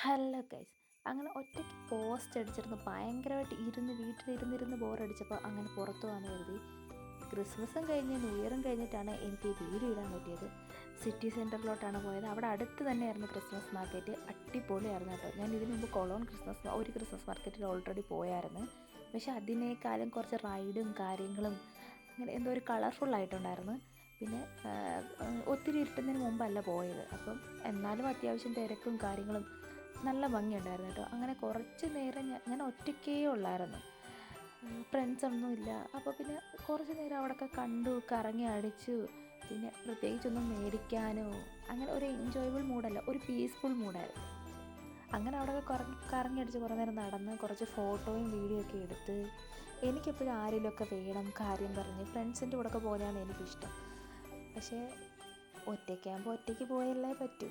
Hello guys. അങ്ങനെ ഒറ്റയ്ക്ക് post അടിച്ചിരുന്ന് ഭയങ്കരമായിട്ട് വീട്ടിലിരുന്നിരുന്ന് ബോറടിച്ചപ്പോൾ അങ്ങനെ പുറത്തു പോകാമെന്ന് കരുതി. ക്രിസ്മസും കഴിഞ്ഞ് ന്യൂ ഇയറും കഴിഞ്ഞിട്ടാണ് എനിക്ക് ഈ വീഡിയോ ഇടാൻ പറ്റിയത്. സിറ്റി സെൻറ്ററിലോട്ടാണ് പോയത്. അവിടെ അടുത്ത് തന്നെയായിരുന്നു ക്രിസ്മസ് മാർക്കറ്റ്. അടിപൊളിയായിരുന്നു കേട്ടോ. ഞാൻ ഇതിനു മുമ്പ് കൊളോൺ ക്രിസ്മസ് മാർക്കറ്റിൽ ഓൾറെഡി പോയായിരുന്നു. പക്ഷേ അതിനേക്കാളും കുറച്ച് റൈഡും കാര്യങ്ങളും അങ്ങനെ എന്തോ ഒരു കളർഫുള്ളായിട്ടുണ്ടായിരുന്നു. പിന്നെ ഒത്തിരി ഇരുട്ടുന്നതിന് മുമ്പല്ല പോയത്. അപ്പം എന്നാലും അത്യാവശ്യം തിരക്കും കാര്യങ്ങളും നല്ല ഭംഗിയുണ്ടായിരുന്നു കേട്ടോ. അങ്ങനെ കുറച്ച് നേരം ഞാൻ ഒറ്റയ്ക്കേ ഉള്ളായിരുന്നു, ഫ്രണ്ട്സൊന്നുമില്ല. അപ്പോൾ പിന്നെ കുറച്ച് നേരം അവിടെയൊക്കെ കണ്ടു, കറങ്ങി അടിച്ചു. പിന്നെ പ്രത്യേകിച്ചൊന്നും മേടിക്കാനോ അങ്ങനെ ഒരു എൻജോയബിൾ മൂഡല്ല, ഒരു പീസ്ഫുൾ മൂഡായിരുന്നു. അങ്ങനെ അവിടെയൊക്കെ കറങ്ങി അടിച്ച് കുറേ നേരം നടന്ന് കുറച്ച് ഫോട്ടോയും വീഡിയോ ഒക്കെ എടുത്ത്. എനിക്കെപ്പോഴും ആരെങ്കിലുമൊക്കെ വേണം, കാര്യം പറഞ്ഞ് ഫ്രണ്ട്സിൻ്റെ കൂടെയൊക്കെ പോകുന്നതാണ് എനിക്കിഷ്ടം. പക്ഷേ ഒറ്റയ്ക്കാകുമ്പോൾ ഒറ്റയ്ക്ക് പോയല്ലേ പറ്റൂ.